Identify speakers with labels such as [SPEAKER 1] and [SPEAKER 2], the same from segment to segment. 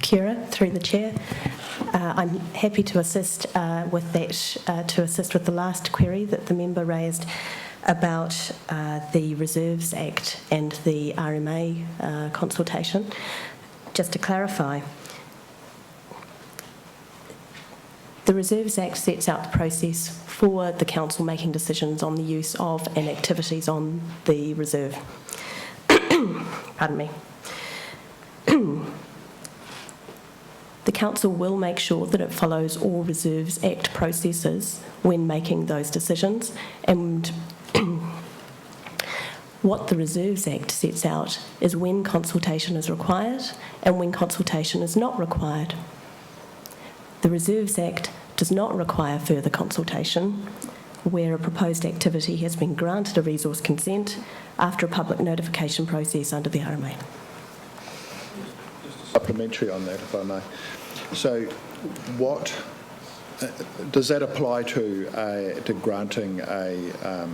[SPEAKER 1] Kira, through the chair. I'm happy to assist with that, to assist with the last query that the member raised about the Reserves Act and the RMA consultation. Just to clarify, the Reserves Act sets out the process for the council making decisions on the use of and activities on the reserve. Pardon me. The council will make sure that it follows all Reserves Act processes when making those decisions, and what the Reserves Act sets out is when consultation is required and when consultation is not required. The Reserves Act does not require further consultation where a proposed activity has been granted a resource consent after a public notification process under the RMA.
[SPEAKER 2] Just a supplementary on that, if I may. So what does that apply to granting a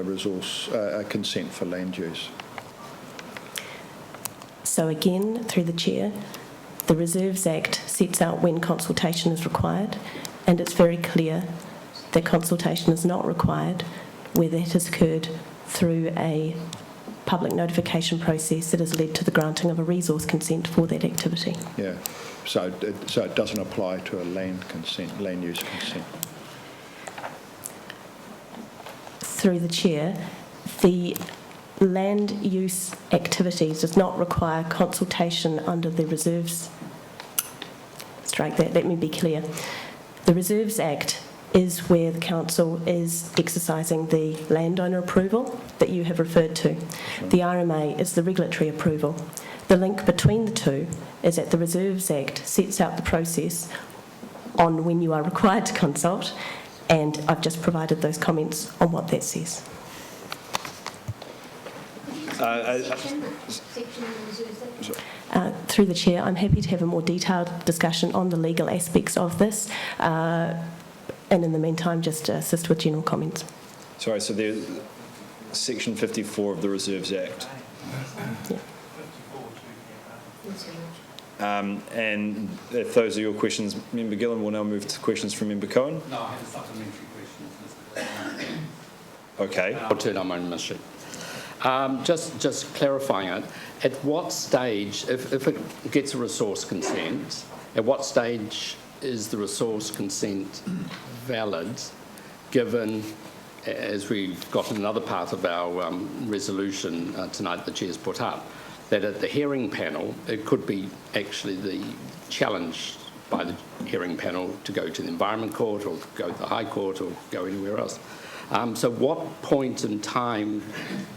[SPEAKER 2] resource consent for land use?
[SPEAKER 1] So again, through the chair, the Reserves Act sets out when consultation is required, and it's very clear that consultation is not required where that has occurred through a public notification process that has led to the granting of a resource consent for that activity.
[SPEAKER 2] Yeah, so it doesn't apply to a land use consent.
[SPEAKER 1] Through the chair, the land use activities does not require consultation under the Reserves. Strike that, let me be clear. The Reserves Act is where the council is exercising the landowner approval that you have referred to. Sure. The RMA is the regulatory approval. The link between the two is that the Reserves Act sets out the process on when you are required to consult, and I've just provided those comments on what that says. Through the chair, I'm happy to have a more detailed discussion on the legal aspects of this, and in the meantime just assist with general comments.
[SPEAKER 3] Sorry, so there's section 54 of the Reserves Act.
[SPEAKER 1] Yeah.
[SPEAKER 3] And if those are your questions, Member Gillen, will now move to questions from Member Cohen.
[SPEAKER 4] No, I have supplementary questions, Mr.
[SPEAKER 3] Okay.
[SPEAKER 4] I'll turn on my ministry. Just clarifying it, at what stage, if it gets a resource consent, at what stage is the resource consent valid, given, as we've got in another part of our resolution tonight the Chair's put up, that at the hearing panel, it could be actually the challenge by the hearing panel to go to the Environment Court or go to the High Court or go anywhere else. So what point in time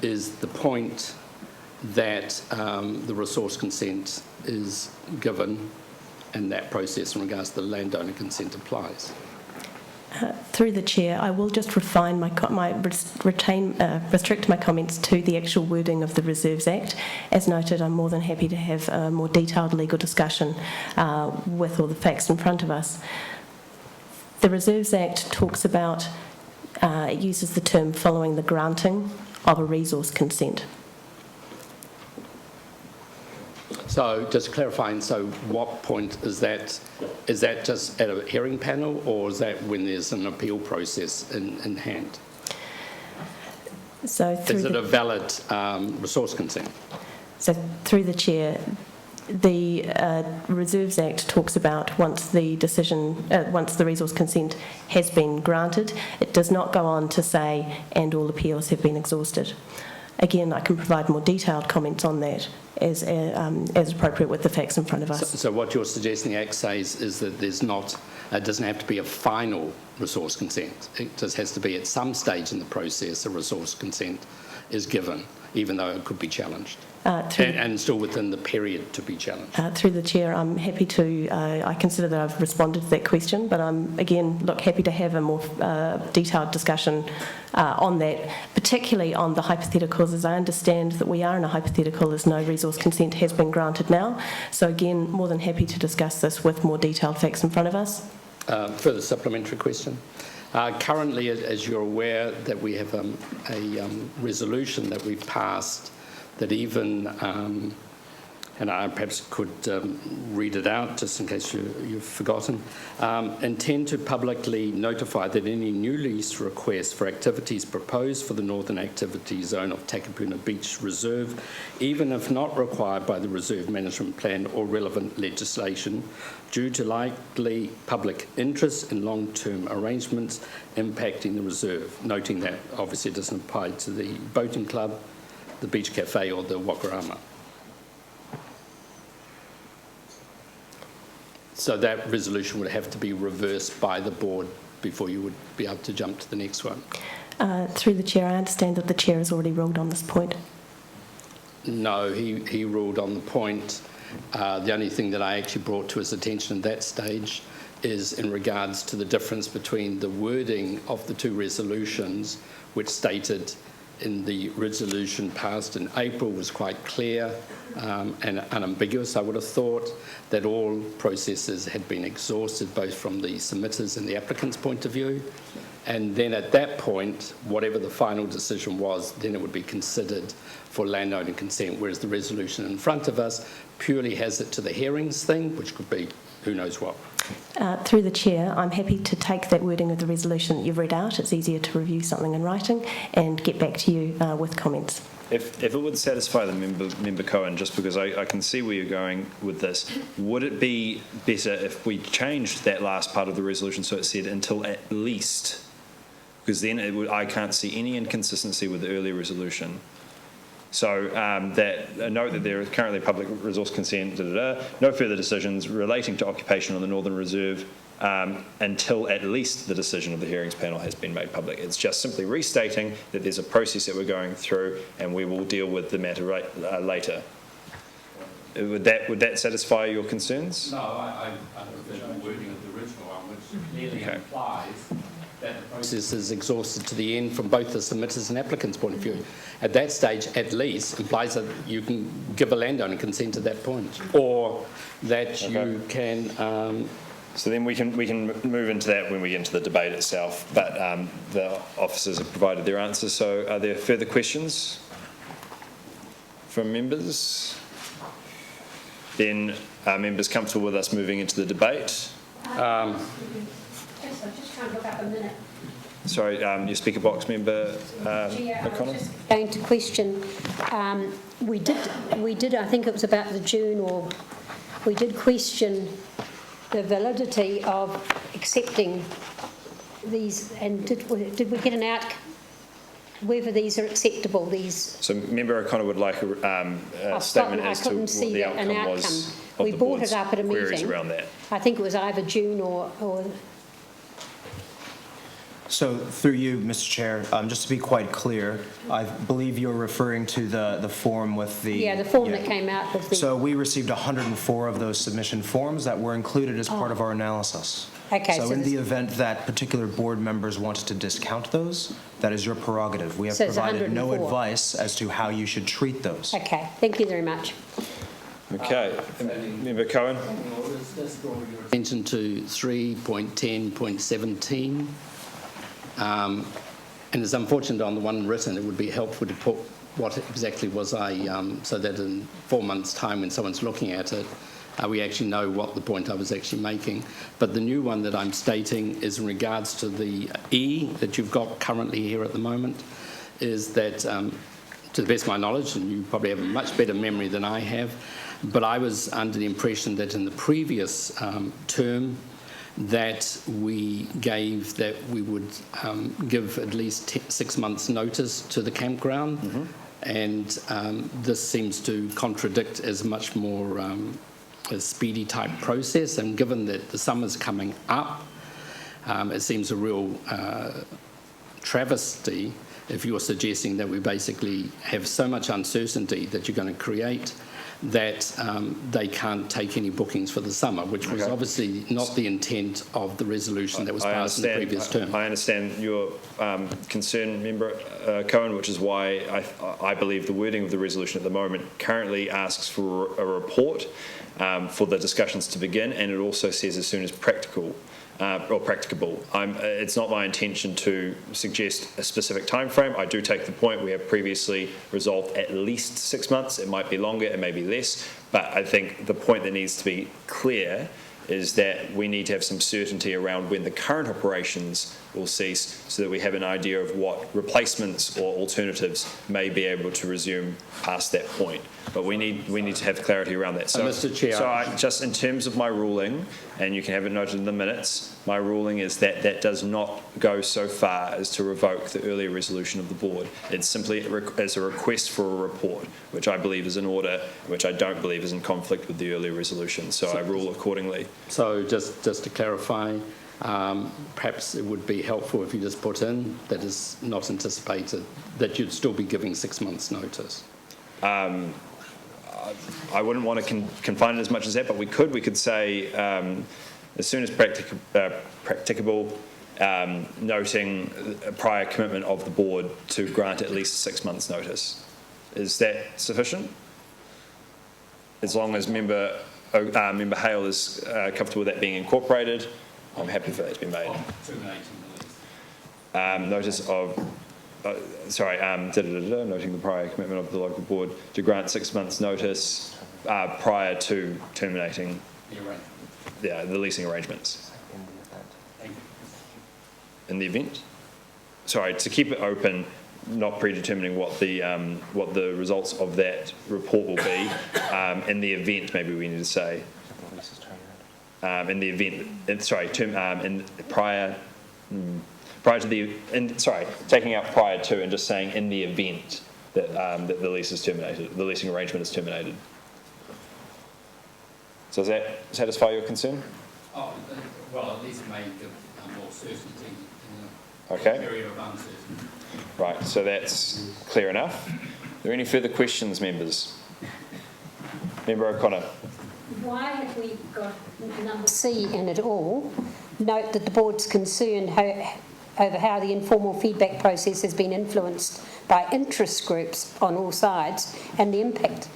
[SPEAKER 4] is the point that the resource consent is given and that process in regards to the landowner consent applies?
[SPEAKER 1] Through the chair, I will just refine restrict my comments to the actual wording of the Reserves Act. As noted, I'm more than happy to have a more detailed legal discussion with all the facts in front of us. The Reserves Act talks about, it uses the term following the granting of a resource consent.
[SPEAKER 4] So just clarifying, so what point is that? Is that just at a hearing panel, or is that when there's an appeal process in hand? So is it a valid resource consent? So
[SPEAKER 1] through the chair, the Reserves Act talks about once the resource consent has been granted, it does not go on to say, and all appeals have been exhausted. Again, I can provide more detailed comments on that as appropriate with the facts in front of us.
[SPEAKER 4] So what you're suggesting the Act says is that there's not, it doesn't have to be a final resource consent. It just has to be at some stage in the process a resource consent is given, even though it could be challenged. And still within the period to be challenged.
[SPEAKER 1] Through the chair, I'm happy to, I consider that I've responded to that question, but I'm, again, happy to have a more detailed discussion on that, particularly on the hypotheticals, as I understand that we are in a hypothetical as no resource consent has been granted now. So again, more than happy to discuss this with more detailed facts in front of us.
[SPEAKER 4] Further supplementary question. Currently, as you're aware, that we have a resolution that we've passed that even and I perhaps could read it out just in case you've forgotten. Intend to publicly notify that any new lease requests for activities proposed for the Northern Activity Zone of Takapuna Beach Reserve, even if not required by the Reserve Management Plan or relevant legislation, due to likely public interest in long-term arrangements impacting the reserve, noting that obviously it doesn't apply to the boating club, the beach cafe or the wakarama. So that resolution would have to be reversed by the board before you would be able to jump to the next one.
[SPEAKER 1] Through the chair, I understand that the chair has already ruled on this point.
[SPEAKER 4] No, he ruled on the point. The only thing that I actually brought to his attention at that stage is in regards to the difference between the wording of the two resolutions, which stated in the resolution passed in April was quite clear and unambiguous. I would have thought that all processes had been exhausted, both from the submitters and the applicant's point of view. And then at that point, whatever the final decision was, then it would be considered for landowner consent, whereas the resolution in front of us purely has it to the hearings thing, which could be who knows what.
[SPEAKER 1] Through the chair, I'm happy to take that wording of the resolution that you've read out. It's easier to review something in writing and get back to you with comments.
[SPEAKER 3] If it would satisfy the member Cohen, just because I can see where you're going with this, would it be better if we changed that last part of the resolution so it said until at least? Because then I can't see any inconsistency with the earlier resolution. So note that there is currently public resource consent, no further decisions relating to occupation on the Northern Reserve until at least the decision of the hearings panel has been made public. It's just simply restating that there's a process that we're going through and we will deal with the matter later. Would that satisfy your concerns?
[SPEAKER 4] No, I prefer the wording of the original one, which clearly implies that the process is exhausted to the end from both the submitters and applicants' point of view. At that stage, at least, implies that you can give a landowner consent at that point, or that you can...
[SPEAKER 3] So then we can move into that when we get into the debate itself, but the officers have provided their answers. So are there further questions from members? Then are members comfortable with us moving into the debate?
[SPEAKER 5] I'm just trying to look up a minute.
[SPEAKER 3] Sorry, your speaker box member O'Connor?
[SPEAKER 5] I was just going to question, we did, I think it was about the June, or we did question the validity of accepting these, and did we get an outcome, whether these are acceptable, these...
[SPEAKER 3] So member O'Connor would like a statement as to what the outcome was of
[SPEAKER 5] we
[SPEAKER 3] the
[SPEAKER 5] brought
[SPEAKER 3] board's
[SPEAKER 5] it up at a
[SPEAKER 3] queries
[SPEAKER 5] meeting.
[SPEAKER 3] around that.
[SPEAKER 5] I think it was either June or
[SPEAKER 6] So through you, Mr. Chair, just to be quite clear, I believe you're referring to the form with the...
[SPEAKER 5] Yeah, the form that came out with the...
[SPEAKER 6] So we received 104 of those submission forms that were included as part of our analysis.
[SPEAKER 5] Okay,
[SPEAKER 6] So
[SPEAKER 5] so
[SPEAKER 6] in
[SPEAKER 5] this-
[SPEAKER 6] the event that particular board members wanted to discount those, that is your prerogative. We have
[SPEAKER 5] So it's
[SPEAKER 6] provided no
[SPEAKER 5] 104.
[SPEAKER 6] advice as to how you should treat those.
[SPEAKER 5] Okay, thank you very much.
[SPEAKER 3] Okay, member Cohen?
[SPEAKER 4] Let's draw your attention to 3.10.17. And it's unfortunate on the one written, it would be helpful to put what exactly was so that in 4 months' time when someone's looking at it, we actually know what the point I was actually making. But the new one that I'm stating is in regards to the E that you've got currently here at the moment, is that, to the best of my knowledge, and you probably have a much better memory than I have, but I was under the impression that in the previous term, that we gave that we would give at least 6 months' notice to the campground, and this seems to contradict as much more a speedy type process. And given that the summer's coming up, it seems a real travesty if you're suggesting that we basically have so much uncertainty that you're going to create that they can't take any bookings for the summer, which was obviously not the intent of the resolution that was passed in the previous term.
[SPEAKER 3] I understand your concern, member Cohen, which is why I believe the wording of the resolution at the moment currently asks for a report for the discussions to begin, and it also says as soon as practical. or practicable. It's not my intention to suggest a specific time frame. I do take the point we have previously resolved at least 6 months. It might be longer, it may be less, but I think the point that needs to be clear is that we need to have some certainty around when the current operations will cease so that we have an idea of what replacements or alternatives may be able to resume past that point. But we need to have clarity around that. So,
[SPEAKER 4] Mr. Chair.
[SPEAKER 3] So just in terms of my ruling, and you can have it noted in the minutes, my ruling is that that does not go so far as to revoke the earlier resolution of the board. It's simply as a request for a report, which I believe is in order, which I don't believe is in conflict with the earlier resolution. So I rule accordingly.
[SPEAKER 4] So just to clarify, perhaps it would be helpful if you just put in that is not anticipated, that you'd still be giving 6 months' notice.
[SPEAKER 3] I wouldn't want to confine it as much as that, but we could say as soon as practicable, noting a prior commitment of the board to grant at least 6 months' notice. Is that sufficient? As long as Member Hale is comfortable with that being incorporated, I'm happy for that to be made. Notice of, noting the prior commitment of the local board to grant 6 months' notice prior to terminating the leasing arrangements. In the event? Sorry, to keep it open, not predetermining what the results of that report will be. In the event, maybe we need to say. In the event, prior to the, taking out prior to and just saying in the event that that the lease is terminated, the leasing arrangement is terminated. So does that satisfy your concern?
[SPEAKER 4] Well, at least make more certainty in
[SPEAKER 3] Okay.
[SPEAKER 4] area of uncertainty.
[SPEAKER 3] Right, so that's clear enough. Are there any further questions, members? Member O'Connor.
[SPEAKER 5] Why have we got number C in it all? Note that the board's concerned over how the informal feedback process has been influenced by interest groups on all sides and the impact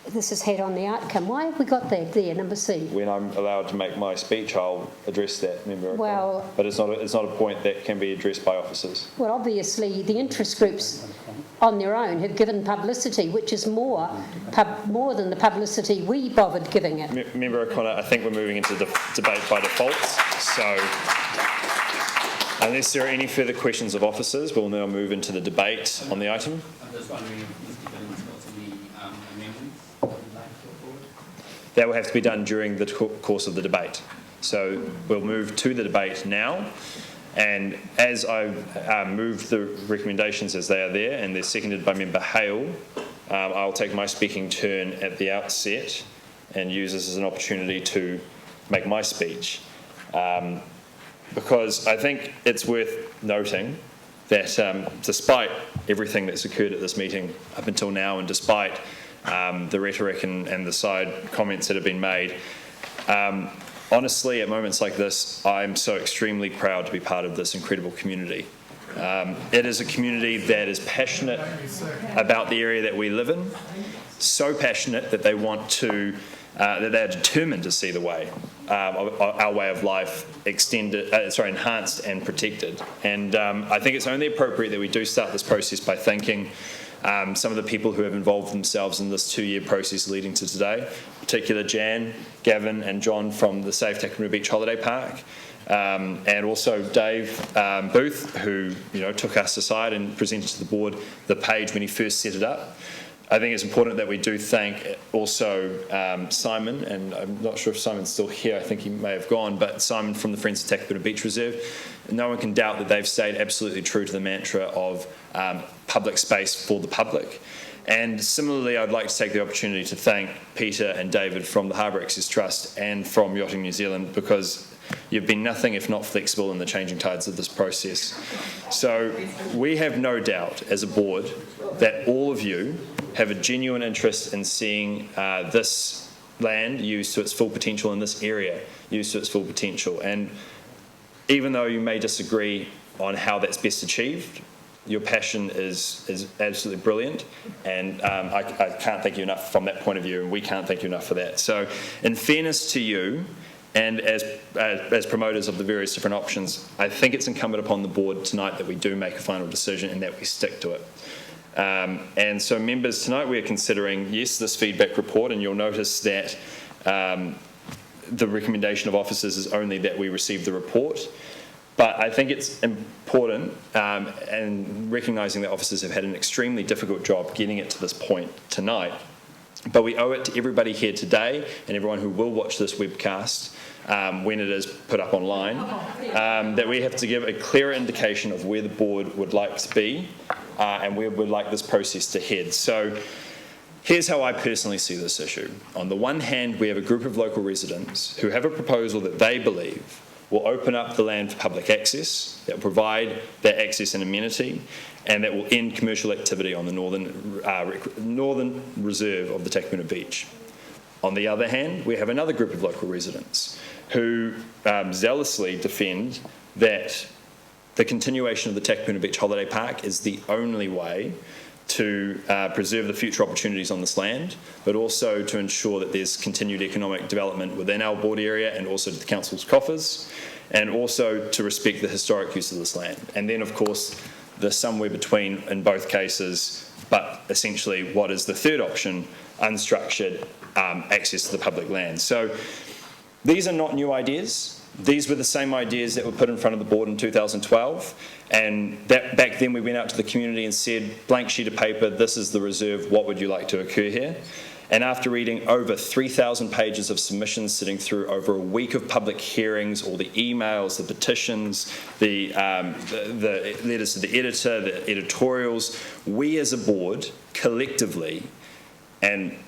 [SPEAKER 5] this has had on the outcome. Why have we got that there, number C?
[SPEAKER 3] When I'm allowed to make my speech, I'll address that, Member O'Connor.
[SPEAKER 5] Well,
[SPEAKER 3] but it's not a point that can be addressed by officers.
[SPEAKER 5] Well, obviously, the interest groups on their own have given publicity, which is more than the publicity we bothered giving it.
[SPEAKER 3] Member O'Connor, I think we're moving into debate by default. So unless there are any further questions of officers, we'll now move into the debate on the item.
[SPEAKER 4] I'm just wondering if Mr. Billings got any amendments that would like to put forward?
[SPEAKER 3] That will have to be done during the course of the debate. So we'll move to the debate now. And as I've moved the recommendations as they are there, and they're seconded by Member Hale, I'll take my speaking turn at the outset and use this as an opportunity to make my speech. Because I think it's worth noting that despite everything that's occurred at this meeting up until now, and despite the rhetoric and the side comments that have been made, honestly, at moments like this, I'm so extremely proud to be part of this incredible community. It is a community that is passionate about the area that we live in, so passionate that they want to, that they are determined to see the way, our way of life enhanced and protected. And I think it's only appropriate that we do start this process by thanking some of the people who have involved themselves in this 2-year process leading to today, in particular Jan, Gavin and John from the Safe Takapuna Beach Holiday Park, and also Dave Booth, who took us aside and presented to the board the page when he first set it up. I think it's important that we do thank also Simon, and I'm not sure if Simon's still here, I think he may have gone, but Simon from the Friends of Takapuna Beach Reserve. No one can doubt that they've stayed absolutely true to the mantra of public space for the public. And similarly, I'd like to take the opportunity to thank Peter and David from the Harbour Access Trust and from Yachting New Zealand, because you've been nothing if not flexible in the changing tides of this process. So we have no doubt as a board that all of you have a genuine interest in seeing this land used to its full potential, in this area used to its full potential. And even though you may disagree on how that's best achieved, your passion is absolutely brilliant, and I can't thank you enough from that point of view, and we can't thank you enough for that. So in fairness to you, And as promoters of the various different options, I think it's incumbent upon the board tonight that we do make a final decision and that we stick to it. And so members, tonight we are considering, yes, this feedback report, and you'll notice that the recommendation of officers is only that we receive the report. But I think it's important, and recognising that officers have had an extremely difficult job getting it to this point tonight, but we owe it to everybody here today and everyone who will watch this webcast when it is put up online, that we have to give a clearer indication of where the board would like to be and where we'd like this process to head. So here's how I personally see this issue. On the one hand, we have a group of local residents who have a proposal that they believe will open up the land for public access, that will provide that access and amenity, and that will end commercial activity on the northern reserve of the Takapuna beach. On the other hand, we have another group of local residents who zealously defend that the continuation of the Takapuna Beach Holiday Park is the only way to preserve the future opportunities on this land, but also to ensure that there's continued economic development within our board area and also to the council's coffers, and also to respect the historic use of this land. And then, of course, the somewhere between in both cases, but essentially what is the third option, unstructured access to the public land. So these are not new ideas. These were the same ideas that were put in front of the board in 2012, and that back then we went out to the community and said, blank sheet of paper, this is the reserve, what would you like to occur here? And after reading over 3,000 pages of submissions, sitting through over a week of public hearings, all the emails, the petitions, the letters to the editor, the editorials, we as a board collectively and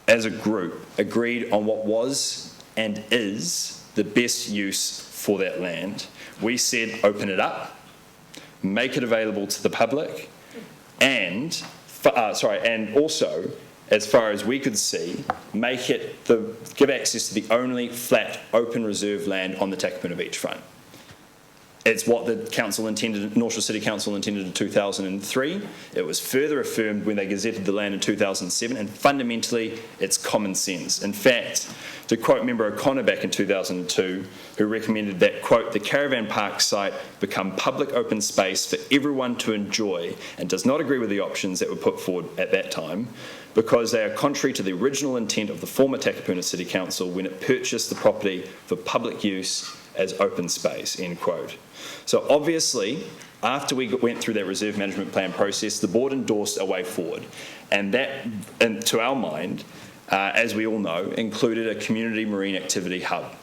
[SPEAKER 3] as a group agreed on what was and is the best use for that land. We said open it up, make it available to the public, and also, as far as we could see, give access to the only flat open reserve land on the Takapuna beachfront. It's what the council intended, North Shore City Council intended in 2003. It was further affirmed when they gazetted the land in 2007, and fundamentally, it's common sense. In fact, to quote Member O'Connor back in 2002, who recommended that, quote, the caravan park site become public open space for everyone to enjoy, and does not agree with the options that were put forward at that time, because they are contrary to the original intent of the former Takapuna City Council when it purchased the property for public use as open space, end quote. So obviously, after we went through that reserve management plan process, the board endorsed a way forward. And that, and to our mind, as we all know, included a community marine activity hub.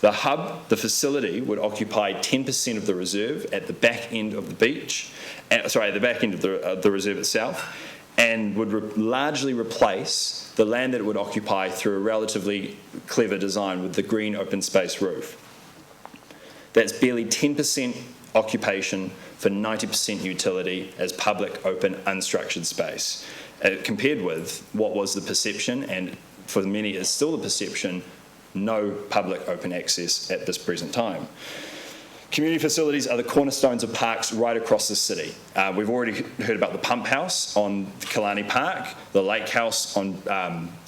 [SPEAKER 3] The hub, the facility, would occupy 10% of the reserve at the back end of the beach, at the back end of the reserve itself, and would largely replace the land that it would occupy through a relatively clever design with the green open space roof. That's barely 10% occupation for 90% utility as public, open, unstructured space, compared with what was the perception, and for many is still the perception, no public open access at this present time. Community facilities are the cornerstones of parks right across the city. We've already heard about the pump house on Killarney Park, the lake house on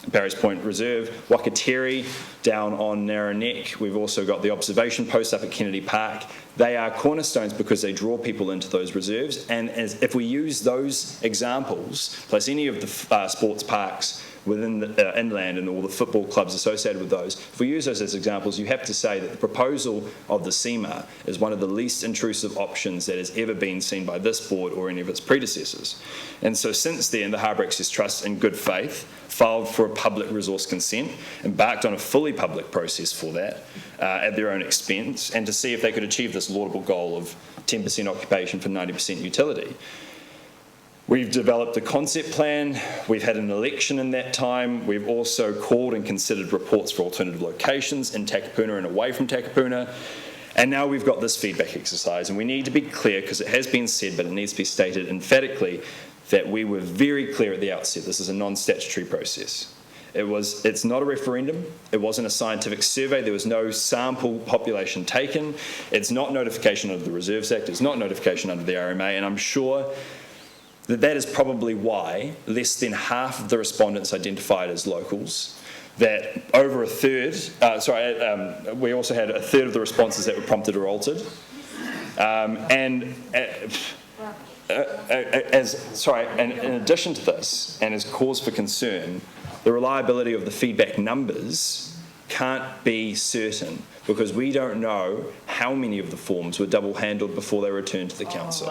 [SPEAKER 3] Barry's Point Reserve, Wakateri down on Narrow Neck. We've also got the observation post up at Kennedy Park. They are cornerstones because they draw people into those reserves, and if we use those examples, plus any of the sports parks within the inland and all the football clubs associated with those, if we use those as examples, you have to say that the proposal of the SEMA is one of the least intrusive options that has ever been seen by this board or any of its predecessors. And so since then, the Harbour Access Trust, in good faith, filed for a public resource consent, embarked on a fully public process for that at their own expense, and to see if they could achieve this laudable goal of 10% occupation for 90% utility. We've developed a concept plan, we've had an election in that time, we've also called and considered reports for alternative locations in Takapuna and away from Takapuna, and now we've got this feedback exercise, and we need to be clear, because it has been said, but it needs to be stated emphatically, that we were very clear at the outset, this is a non-statutory process. It's not a referendum, it wasn't a scientific survey, there was no sample population taken, it's not notification under the Reserves Act, it's not notification under the RMA, and I'm sure that is probably why less than half of the respondents identified as locals that over a third, we also had a third of the responses that were prompted or altered. And in addition to this, and as cause for concern, the reliability of the feedback numbers can't be certain because we don't know how many of the forms were double-handled before they returned to the council.